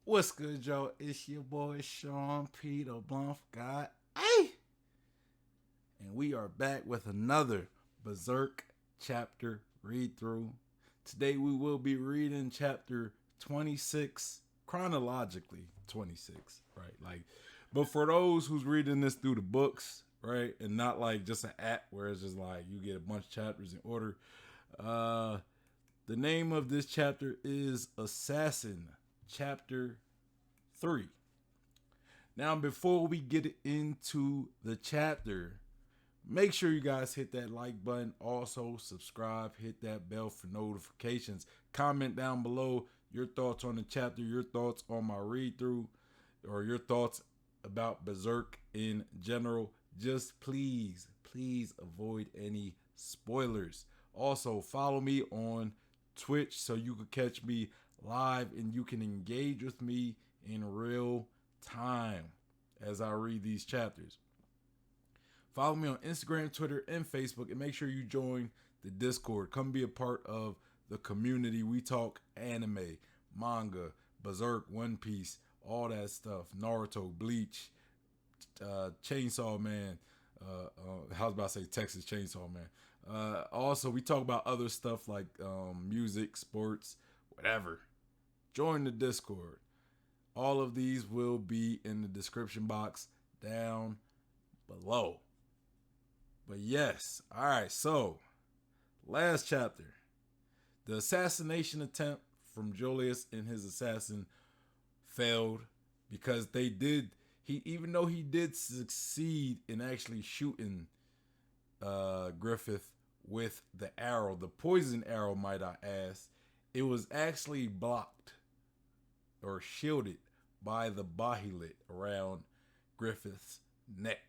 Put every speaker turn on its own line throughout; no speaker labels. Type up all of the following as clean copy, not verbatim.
What's good, Joe? It's your boy Sean Peter Blunt God. Hey! And we are back with another Berserk chapter read through. Today we will be reading chapter 26, chronologically 26, right? But for those who's reading this through the books, right? And not like just an app where it's just like you get a bunch of chapters in order. Uh the name of this chapter is Assassin, chapter 3. Now, before we get into the chapter, make sure you guys hit that like button. Also, subscribe, hit that bell for notifications. Comment down below your thoughts on the chapter, your thoughts on my read through, or your thoughts about Berserk in general. Just please avoid any spoilers. Also, follow me on Twitch so you can catch me live and you can engage with me in real time as I read these chapters. Follow me on Instagram, Twitter, and Facebook, and make sure you join the Discord. Come be a part of the community. We talk anime, manga, Berserk, One Piece, all that stuff. Naruto, Bleach, Chainsaw Man. I was about to say Texas Chainsaw Man. Also, we talk about other stuff like music, sports, whatever. Join the Discord. All of these will be in the description box down below. But yes, all right, so last chapter. The assassination attempt from Julius and his assassin failed because even though he did succeed in actually shooting Griffith with the arrow, the poison arrow, might I ask, it was actually blocked or shielded by the bahilit around Griffith's neck.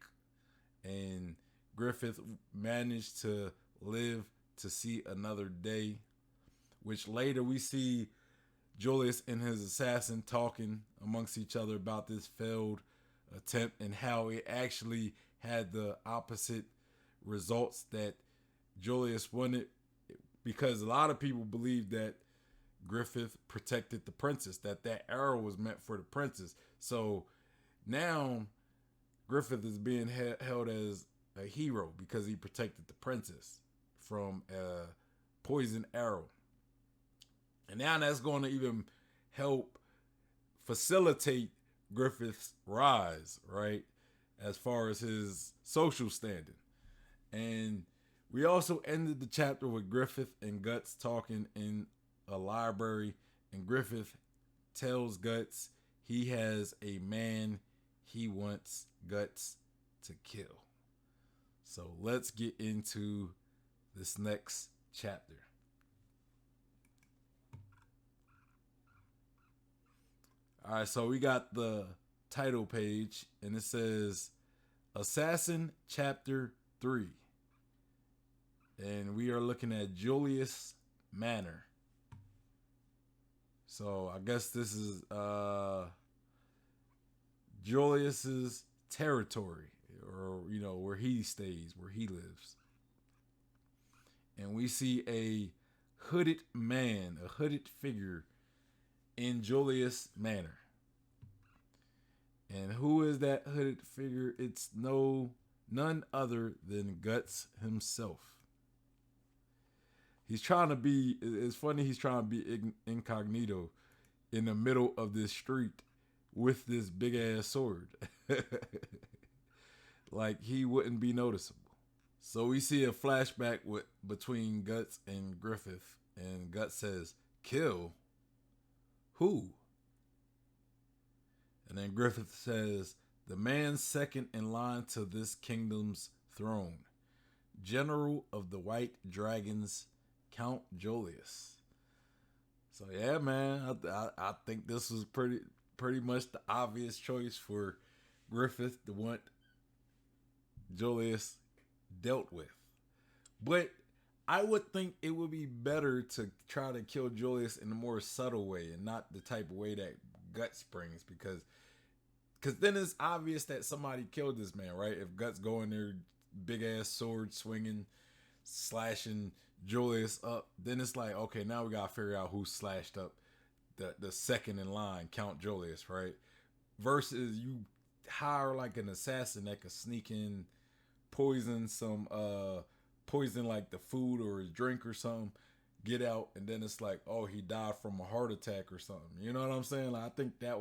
And Griffith managed to live to see another day, which later we see Julius and his assassin talking amongst each other about this failed attempt and how it actually had the opposite results that Julius wanted, because a lot of people believe that Griffith protected the princess, that arrow was meant for the princess. So now Griffith is being held as a hero because he protected the princess from a poison arrow. And now that's going to even help facilitate Griffith's rise, right? As far as his social standing. And we also ended the chapter with Griffith and Guts talking in a library, and Griffith tells Guts he has a man he wants Guts to kill. So let's get into this next chapter. All right, so we got the title page, and it says Assassin Chapter 3. And we are looking at Julius Manor. So I guess this is Julius's territory, or where he stays, where he lives. And we see a hooded man, a hooded figure in Julius Manor. And who is that hooded figure? It's none other than Guts himself. It's funny, he's trying to be incognito in the middle of this street with this big ass sword. Like he wouldn't be noticeable. So we see a flashback between Guts and Griffith, and Guts says, "Kill? Who?" And then Griffith says, "The man second in line to this kingdom's throne, General of the White Dragons, Count Julius." So yeah, man, I think this was pretty much the obvious choice for Griffith to want Julius dealt with. But I would think it would be better to try to kill Julius in a more subtle way and not the type of way that Guts brings, because then it's obvious that somebody killed this man, right? If Guts go in there, big ass sword swinging, slashing Julius up, then it's like, okay, now we gotta figure out who slashed up the second in line, Count Julius, right? Versus you hire like an assassin that could sneak in, poison some poison like the food or his drink or something, get out, and then it's like, oh, he died from a heart attack or something. You know what I'm saying? Like, I would think that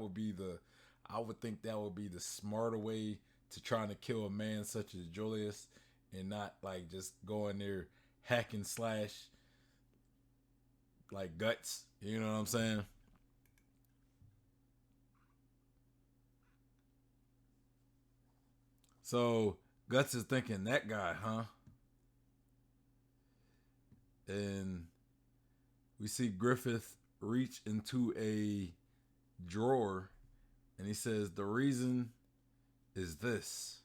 would be the smarter way to trying to kill a man such as Julius, and not like just go in there hack and slash like Guts. You know what I'm saying? So Guts is thinking that guy, huh? And we see Griffith reach into a drawer, and he says the reason is this.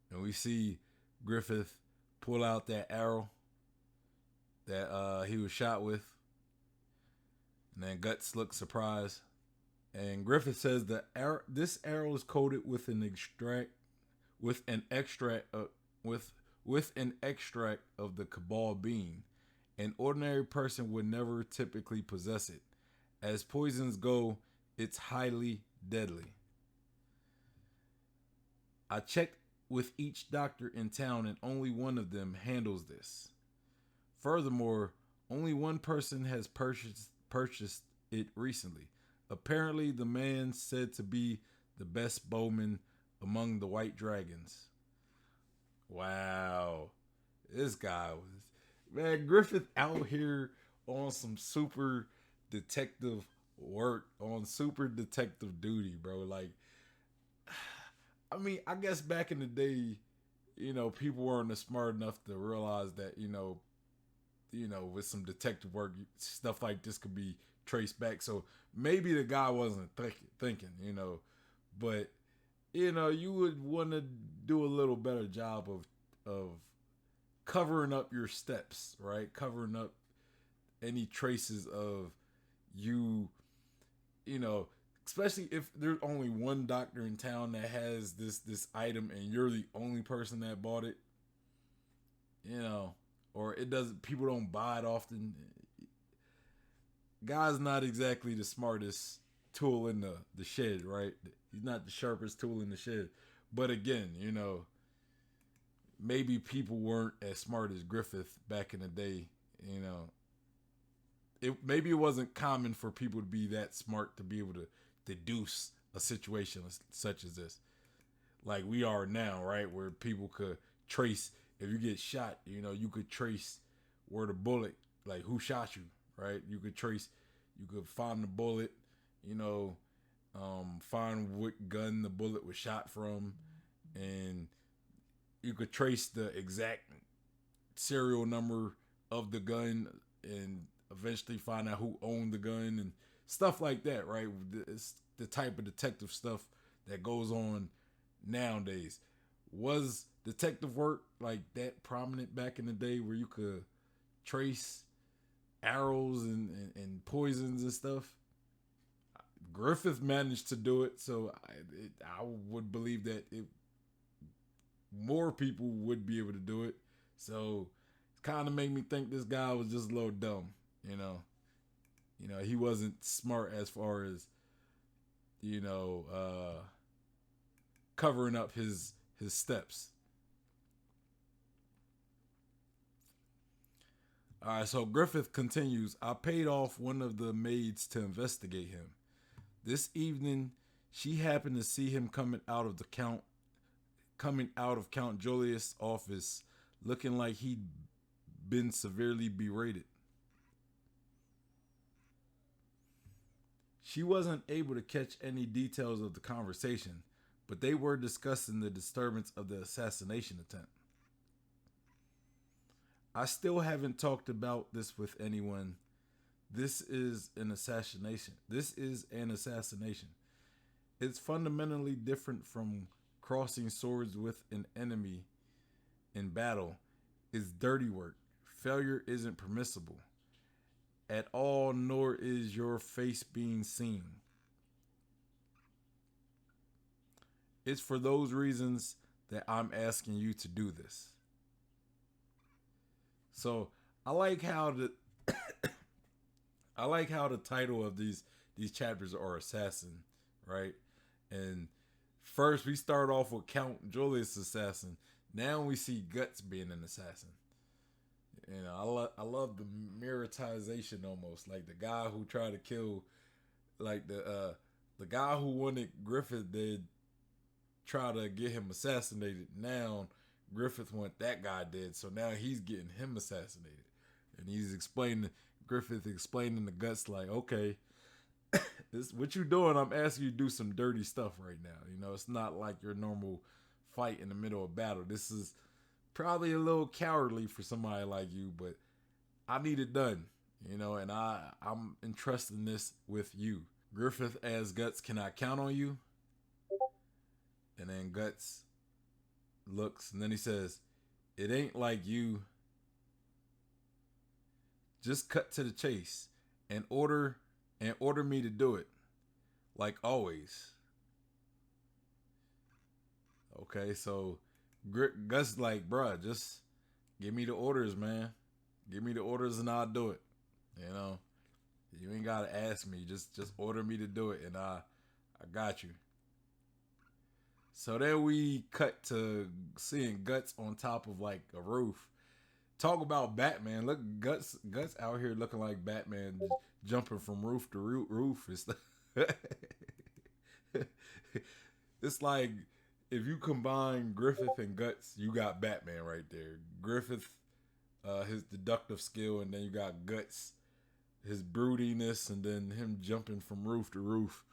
And we see Griffith pull out that arrow that he was shot with. And then Guts looks surprised. And Griffith says this arrow is coated with an extract with an extract of, with an extract of the Cabal bean. An ordinary person would never typically possess it. As poisons go, it's highly deadly. I checked with each doctor in town and only one of them handles this. Furthermore, only one person has purchased it recently. Apparently, the man said to be the best bowman among the white dragons. Wow. This guy was... Man, Griffith out here on some super detective work, on super detective duty, bro. Like, I mean, I guess back in the day, people weren't smart enough to realize that, with some detective work, stuff like this could be traced back. So maybe the guy wasn't thinking, but you would want to do a little better job of covering up your steps, right? Covering up any traces of you, especially if there's only one doctor in town that has this item and you're the only person that bought it, or it doesn't, people don't buy it often. Guy's not exactly the smartest tool in the shed, right? He's not the sharpest tool in the shed. But again, maybe people weren't as smart as Griffith back in the day. Maybe it wasn't common for people to be that smart to be able to deduce a situation such as this, like we are now, right? Where people could trace, if you get shot, you could trace where the bullet, like who shot you, right? You could find the bullet, find what gun the bullet was shot from, and you could trace the exact serial number of the gun and eventually find out who owned the gun and stuff like that, right? It's the type of detective stuff that goes on nowadays. Was detective work like that prominent back in the day where you could trace arrows and poisons and stuff? Griffith managed to do it, so I would believe that more people would be able to do it. So it kind of made me think this guy was just a little dumb, he wasn't smart as far as, covering up his steps. All right, so Griffith continues. I paid off one of the maids to investigate him. This evening, she happened to see him coming out of Count Julius' office, looking like he'd been severely berated. She wasn't able to catch any details of the conversation, but they were discussing the disturbance of the assassination attempt. I still haven't talked about this with anyone. This is an assassination. It's fundamentally different from crossing swords with an enemy in battle. It's dirty work. Failure isn't permissible at all, nor is your face being seen. It's for those reasons that I'm asking you to do this. So I like how the title of these these chapters are assassin, right? And first we start off with Count Julius assassin. Now we see Guts being an assassin. You know, I love the mirrorization almost, like the guy who tried to kill, like the guy who wanted Griffith did try to get him assassinated. Now Griffith want that guy dead, so now he's getting him assassinated, and he's explaining Griffith explaining the Guts like, okay, this what you doing? I'm asking you to do some dirty stuff right now. You know, it's not like your normal fight in the middle of battle. This is probably a little cowardly for somebody like you, but I need it done. You know, and I'm entrusting this with you. Griffith asks Guts, can I count on you? And then Guts looks, and then he says, it ain't like you. Just cut to the chase and order me to do it. Like always. Okay, so Gus like, bruh, just give me the orders, man. Give me the orders and I'll do it. You know, you ain't gotta ask me. Just order me to do it, and I got you. So then we cut to seeing Guts on top of like a roof. Talk about Batman. Look, Guts out here looking like Batman, jumping from roof to roof. It's like if you combine Griffith and Guts, you got Batman right there. Griffith, his deductive skill, and then you got Guts, his broodiness, and then him jumping from roof to roof.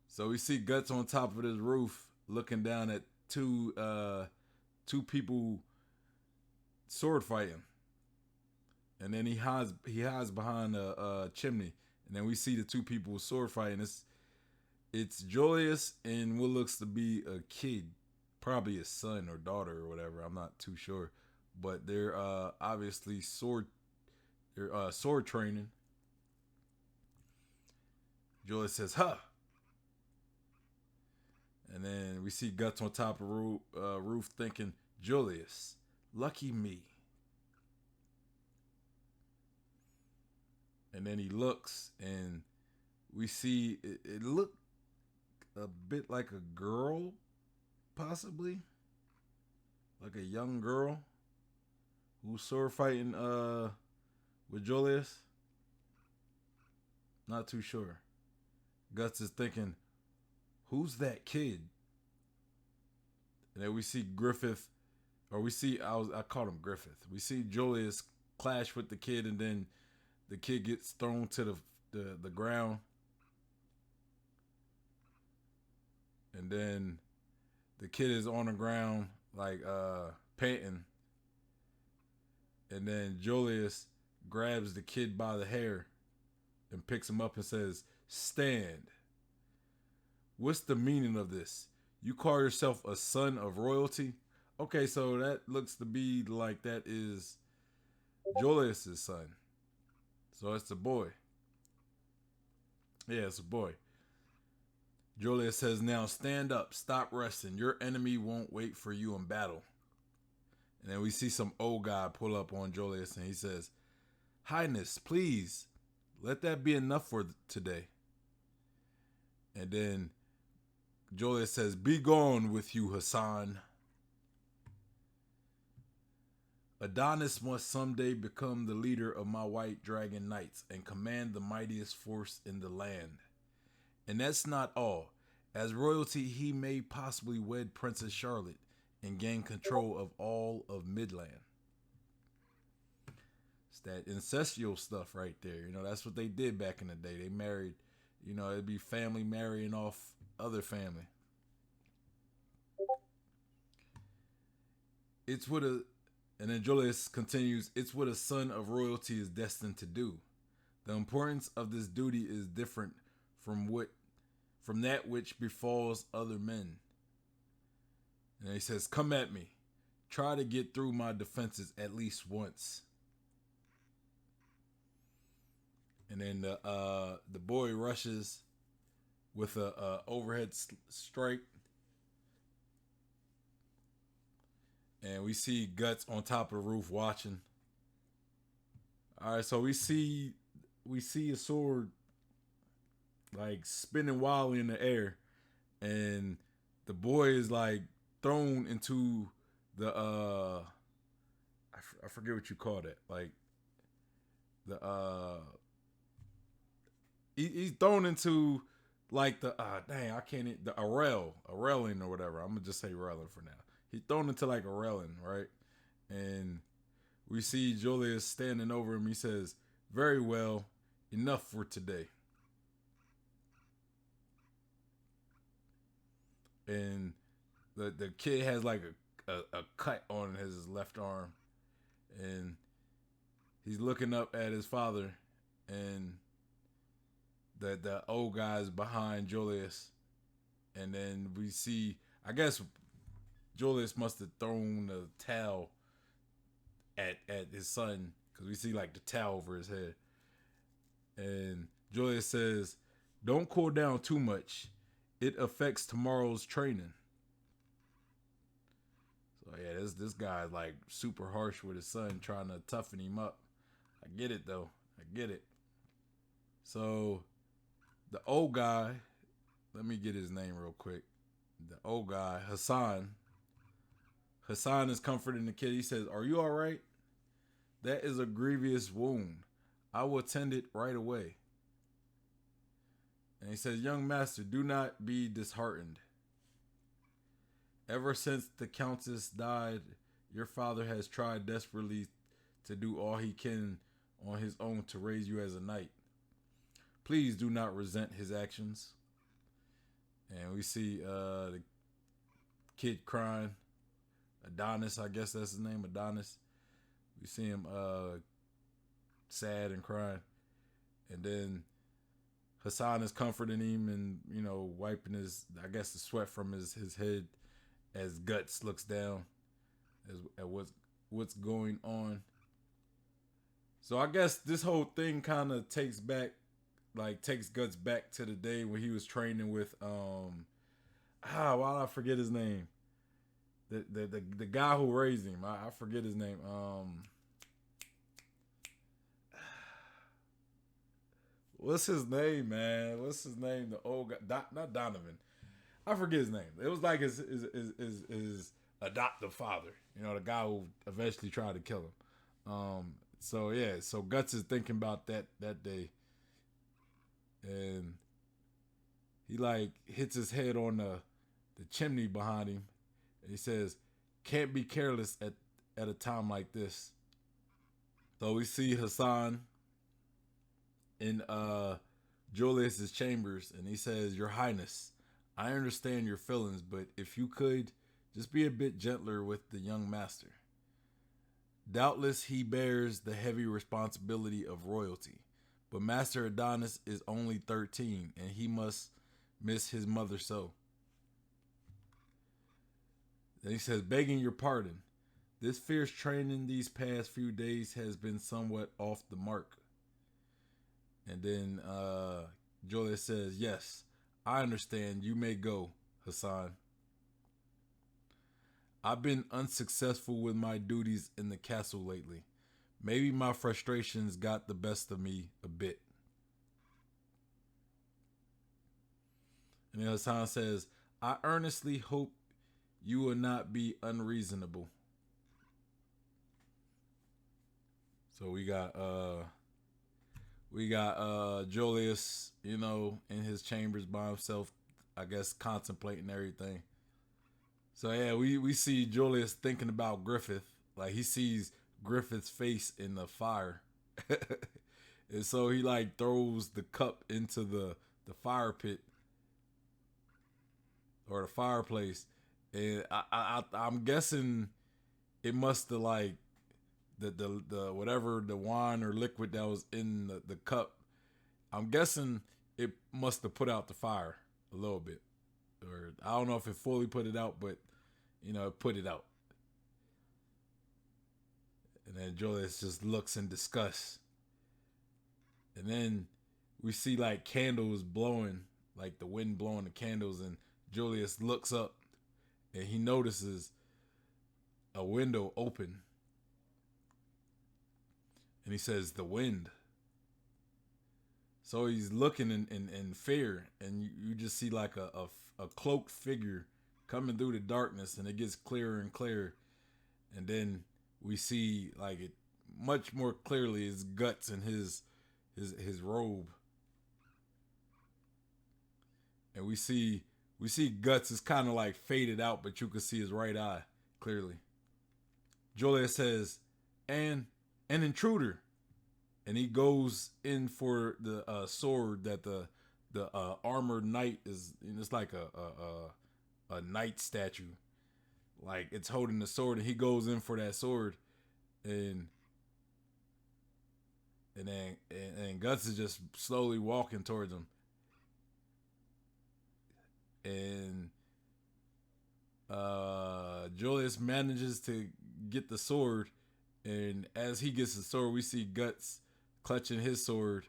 So we see Guts on top of this roof, looking down at two people sword fighting, and then he hides behind a chimney, and then we see the two people sword fighting. It's Julius and what looks to be a kid, probably a son or daughter or whatever. I'm not too sure, but they're obviously sword training. Julius says, "Huh." And then we see Guts on top of roof thinking, Julius, lucky me. And then he looks and we see it looked a bit like a girl, possibly. Like a young girl who's sword fighting with Julius. Not too sure. Guts is thinking, who's that kid? And then we see Griffith, or we see, I called him Griffith. We see Julius clash with the kid, and then the kid gets thrown to the ground. And then the kid is on the ground, like panting. And then Julius grabs the kid by the hair and picks him up and says, stand. What's the meaning of this? You call yourself a son of royalty? Okay, so that looks to be like that is Julius's son. So it's a boy. Yeah, it's a boy. Julius says, now stand up, stop resting. Your enemy won't wait for you in battle. And then we see some old guy pull up on Julius and he says, Highness, please, let that be enough for today. And then Julius says, be gone with you, Hassan. Adonis must someday become the leader of my white dragon knights and command the mightiest force in the land. And that's not all. As royalty, he may possibly wed Princess Charlotte and gain control of all of Midland. It's that incestual stuff right there. You know, that's what they did back in the day. They married, you know, it'd be family marrying off other family. And then Julius continues, it's what a son of royalty is destined to do. The importance of this duty is different from that which befalls other men. And he says, come at me. Try to get through my defenses at least once. And then the boy rushes with a overhead strike. And we see Guts on top of the roof watching. All right, so we see a sword like spinning wildly in the air, and the boy is like thrown into the I forget what you call it, like the he's thrown into like the dang, I can't the a railing or whatever. I'm gonna just say railing for now. He's thrown into like a railing, right? And we see Julius standing over him. He says, "Very well, enough for today." And the kid has like a cut on his left arm, and he's looking up at his father, and the old guy's behind Julius, and then we see, I guess Julius must have thrown the towel at his son, because we see like the towel over his head, and Julius says, "Don't cool down too much. It affects tomorrow's training." So yeah, this guy is like super harsh with his son, trying to toughen him up. I get it though. I get it. So the old guy, let me get his name real quick. The old guy, Hassan. Hassan is comforting the kid. He says, "Are you all right? That is a grievous wound. I will tend it right away." And he says, "Young master, do not be disheartened. Ever since the Countess died, your father has tried desperately to do all he can on his own to raise you as a knight. Please do not resent his actions." And we see the kid crying. Adonis, I guess that's his name, Adonis. We see him sad and crying. And then Hassan is comforting him and, wiping his, I guess, the sweat from his head as Guts looks down at what's going on. So I guess this whole thing kind of takes Guts back to the day when he was training with why did I forget his name? The guy who raised him. I forget his name. What's his name, man? What's his name? The old guy, not Donovan. I forget his name. It was like his adoptive father. The guy who eventually tried to kill him. So Guts is thinking about that day, and he like hits his head on the chimney behind him, and he says, "Can't be careless at a time like this." So we see Hassan in Julius's chambers, and he says, "Your Highness, I understand your feelings, but if you could just be a bit gentler with the young master. Doubtless he bears the heavy responsibility of royalty, but Master Adonis is only 13, and he must miss his mother so." Then he says, "Begging your pardon, this fierce training these past few days has been somewhat off the mark." And then Julius says, "Yes, I understand. You may go, Hassan. I've been unsuccessful with my duties in the castle lately. Maybe my frustrations got the best of me a bit." And then Hassan says, "I earnestly hope you will not be unreasonable." So we got Julius, in his chambers by himself, I guess contemplating everything. So yeah, we see Julius thinking about Griffith. Like he sees Griffith's face in the fire. And so he like throws the cup into the fire pit or the fireplace. And I'm guessing it must have like the whatever the wine or liquid that was in the cup. I'm guessing it must have put out the fire a little bit, or I don't know if it fully put it out, but it put it out. And then Julius just looks in disgust, and then we see like candles blowing, like the wind blowing the candles, and Julius looks up and he notices a window open. And he says, "The wind." So he's looking in fear, and you just see like a cloaked figure coming through the darkness, and it gets clearer and clearer, and then we see like it much more clearly his guts and his robe, and we see guts is kind of like faded out, but you can see his right eye clearly. Julius says, "And an intruder," and he goes in for the sword that the armored knight is. And it's like a knight statue, like it's holding the sword, and he goes in for that sword, and then Guts is just slowly walking towards him, and Julius manages to get the sword, and as he gets the sword, we see Guts clutching his sword,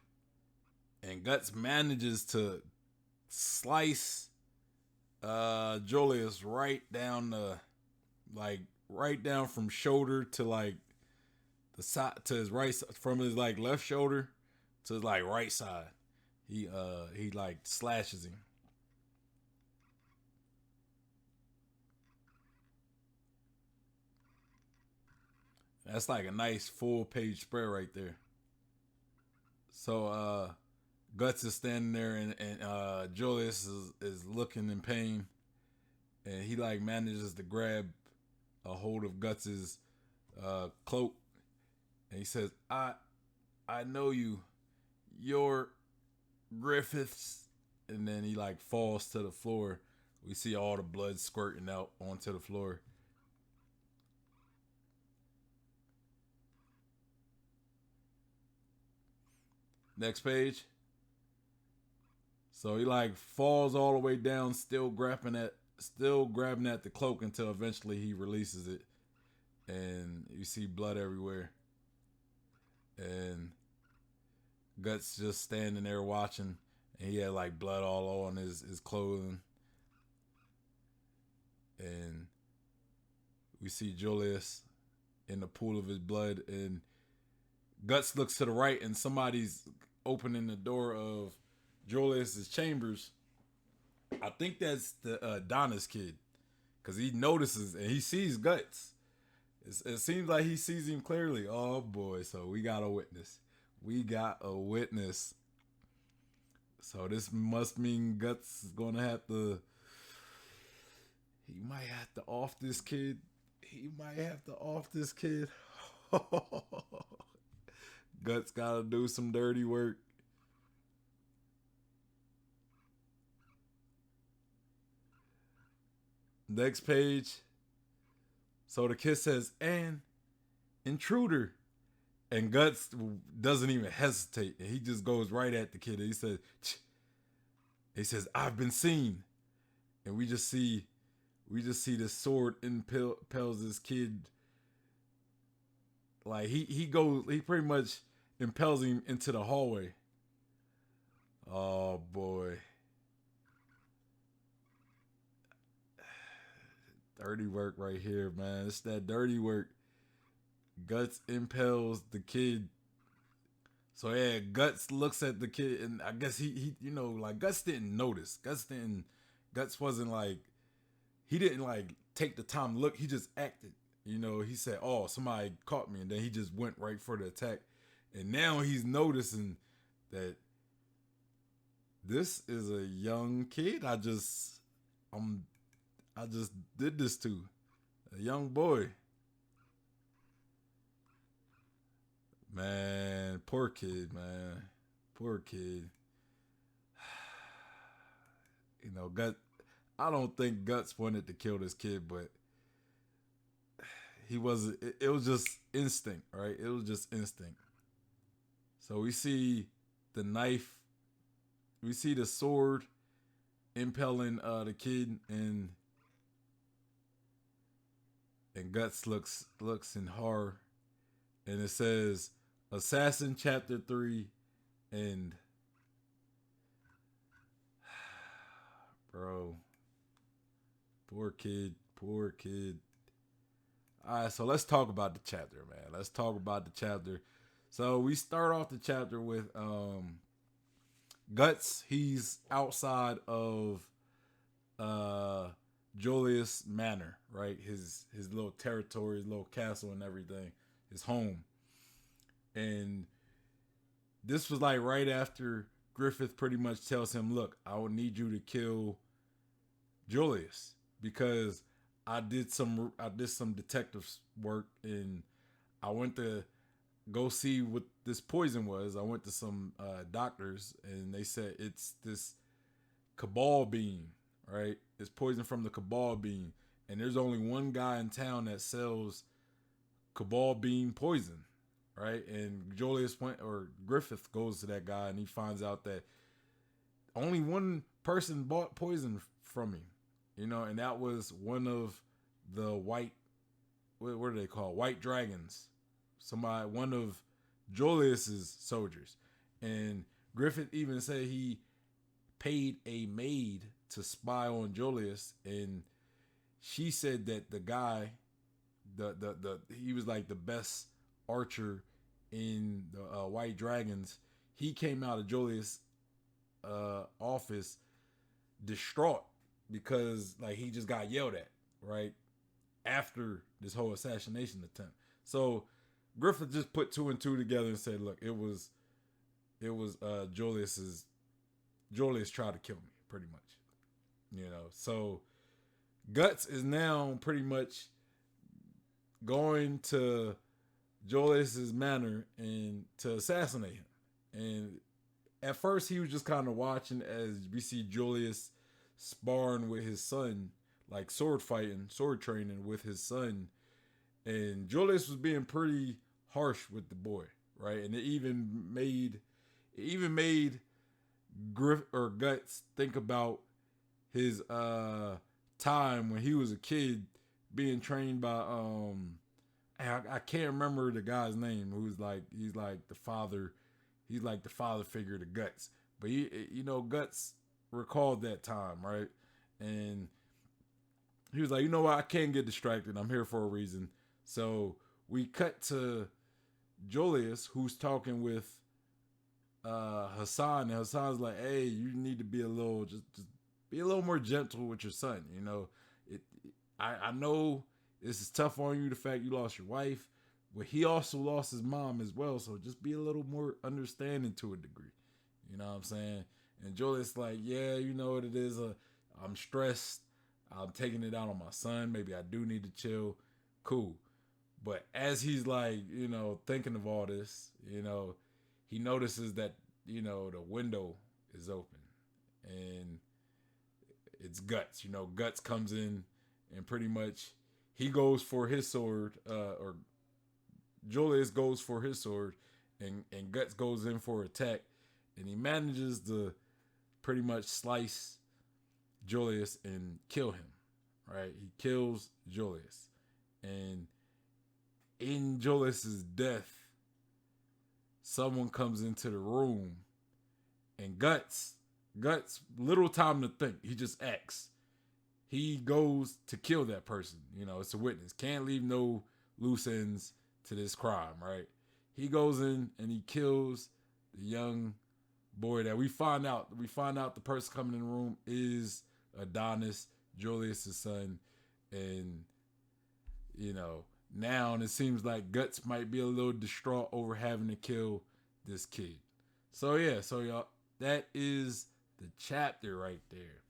and Guts manages to slice Julius right down the right down from shoulder to like the side to his right, from his like left shoulder to his like right side. He like slashes him. That's like a nice full page spread right there. So Guts is standing there, and Julius is looking in pain, and he like manages to grab a hold of Guts's cloak, and he says, I know you. You're Griffiths." And then he like falls to the floor. We see all the blood squirting out onto the floor. Next page. So he like falls all the way down, still grabbing at the cloak until eventually he releases it, and you see blood everywhere. And Guts just standing there watching, and he had like blood all on his clothing. And we see Julius in the pool of his blood, and Guts looks to the right, and somebody's opening the door of Julius's chambers. I think that's the Donna's kid, because he notices and he sees Guts. It seems like he sees him clearly. Oh boy, so we got a witness. We got a witness. So this must mean Guts is going to have to... He might have to off this kid. He might have to off this kid. Guts got to do some dirty work. Next page. So the kid says, "And intruder." And Guts doesn't even hesitate. And he just goes right at the kid. And he says, "I've been seen." And we just see this sword impels this kid. Like he pretty much impels him into the hallway. Oh boy. Dirty work right here, man. It's that dirty work. Guts impels the kid. So yeah, Guts looks at the kid, and I guess he like Guts didn't notice. Guts wasn't like, he didn't like take the time to look. He just acted. He said, "Oh, somebody caught me," and then he just went right for the attack. And now he's noticing that this is a young kid. I just did this to a young boy. Man, poor kid, man. Poor kid. Gut. I don't think Guts wanted to kill this kid, but he was. It was just instinct, right? It was just instinct. So we see the knife. We see the sword impaling the kid, and Guts looks in horror, and it says Assassin Chapter 3 and bro, poor kid. All right, so let's talk about the chapter, man. Let's talk about the chapter. So we start off the chapter with Guts, he's outside of uh Julius Manor, right? His little territory, his little castle and everything, his home. And this was like right after Griffith pretty much tells him, "Look, I will need you to kill Julius because I did some detective work and I went to go see what this poison was. I went to some doctors and they said it's this cabal bean, right? It's poison from the cabal bean, and there's only one guy in town that sells cabal bean poison, right? And Julius went or Griffith goes to that guy and he finds out that only one person bought poison from him, and that was one of the white, what are they called? White dragons. One of Julius's soldiers. And Griffith even said he paid a maid to spy on Julius, and she said that the guy, he was like the best archer in the White Dragons. He came out of Julius' office distraught because like he just got yelled at right after this whole assassination attempt. So Griffith just put two and two together and said, "Look, it was Julius tried to kill me, pretty much, So Guts is now pretty much going to Julius's manor and to assassinate him. And at first, he was just kind of watching as we see Julius sparring with his son, like sword training with his son. And Julius was being pretty harsh with the boy, right? And it even made Guts think about his time when he was a kid being trained by I can't remember the guy's name he's like the father figure to Guts. But Guts recalled that time, right? And he was like, what, I can't get distracted. I'm here for a reason. So we cut to Julius, who's talking with Hassan, and Hassan's like, "Hey, you need to be a little just be a little more gentle with your son. I know this is tough on you, the fact you lost your wife, but he also lost his mom as well. So just be a little more understanding to a degree. You know what I'm saying?" And Julius like, "Yeah, you know what it is. I'm stressed. I'm taking it out on my son. Maybe I do need to chill. Cool." But as he's like, thinking of all this, he notices that, the window is open and it's Guts. Guts comes in and pretty much he goes for his sword, or Julius goes for his sword, and Guts goes in for attack, and he manages to pretty much slice Julius and kill him, right? He kills Julius. And in Julius's death, someone comes into the room, and Guts, little time to think. He just acts. He goes to kill that person. It's a witness. Can't leave no loose ends to this crime, right? He goes in and he kills the young boy that we find out the person coming in the room is Adonis, Julius's son. And, now it seems like Guts might be a little distraught over having to kill this kid. So y'all, that is the chapter right there.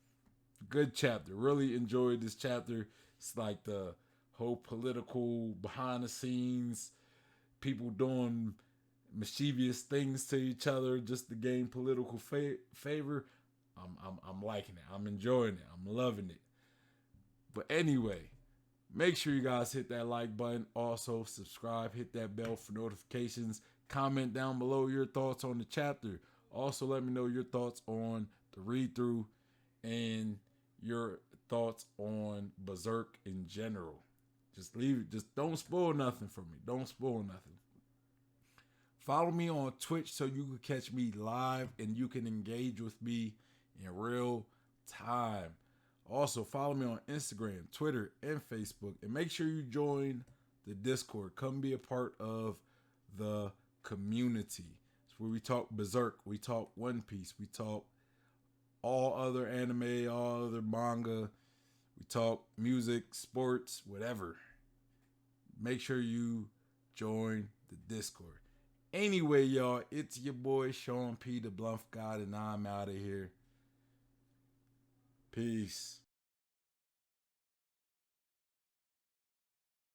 Good chapter. Really enjoyed this chapter. It's like the whole political behind the scenes, people doing mischievous things to each other just to gain political favor. I'm liking it. I'm enjoying it. I'm loving it. But anyway, make sure you guys hit that like button. Also, subscribe, hit that bell for notifications. Comment down below your thoughts on the chapter. Also, let me know your thoughts on the read through and your thoughts on Berserk in general. Just leave it. Just don't spoil nothing for me. Don't spoil nothing. Follow me on Twitch so you can catch me live and you can engage with me in real time. Also, follow me on Instagram, Twitter, and Facebook. And make sure you join the Discord. Come be a part of the community. It's where we talk Berserk, we talk One Piece, we talk all other anime, all other manga, we talk music, sports, whatever. Make sure you join the Discord. Anyway, y'all, it's your boy Sean P, the Bluff God, and I'm out of here. Peace.